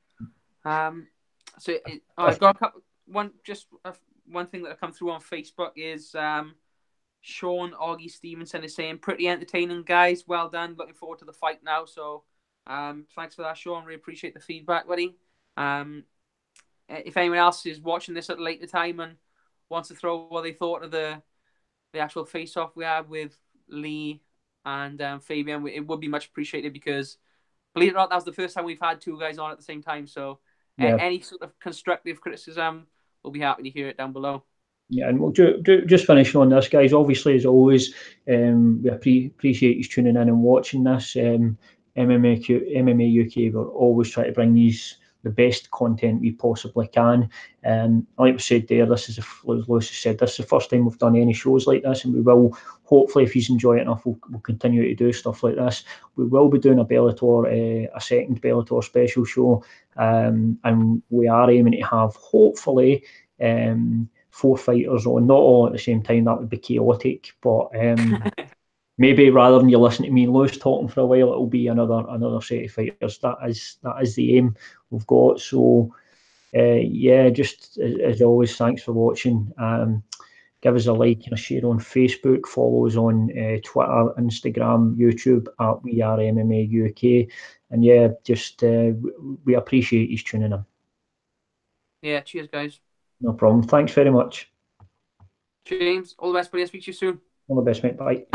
So I've got one thing that come through on Facebook is Sean Augie Stevenson is saying, pretty entertaining, guys. Well done. Looking forward to the fight now. So thanks for that, Sean. Really appreciate the feedback, buddy. If anyone else is watching this at a later time and wants to throw what they thought of the actual face-off we had with Lee and Fabian, it would be much appreciated, because, believe it or not, that was the first time we've had two guys on at the same time. So any sort of constructive criticism, we'll be happy to hear it down below. Yeah, and we'll just finishing on this, guys. Obviously, as always, we appreciate you tuning in and watching this. MMA UK, we're always trying to bring the best content we possibly can. Like we said there, this is, as Lewis has said, this is the first time we've done any shows like this, and we will, hopefully, if you enjoy it enough, we'll continue to do stuff like this. We will be doing a second Bellator special show, and we are aiming to have, hopefully, 4 fighters on, not all at the same time. That would be chaotic, but maybe rather than you listen to me and Lewis talking for a while, it'll be another set of fighters. That is the aim we've got. So just as always, thanks for watching. Give us a like and a share on Facebook. Follow us on Twitter, Instagram, YouTube at We Are MMA UK. And we appreciate you tuning in. Yeah, cheers, guys. No problem. Thanks very much. James, all the best, buddy. I'll speak to you soon. All the best, mate. Bye.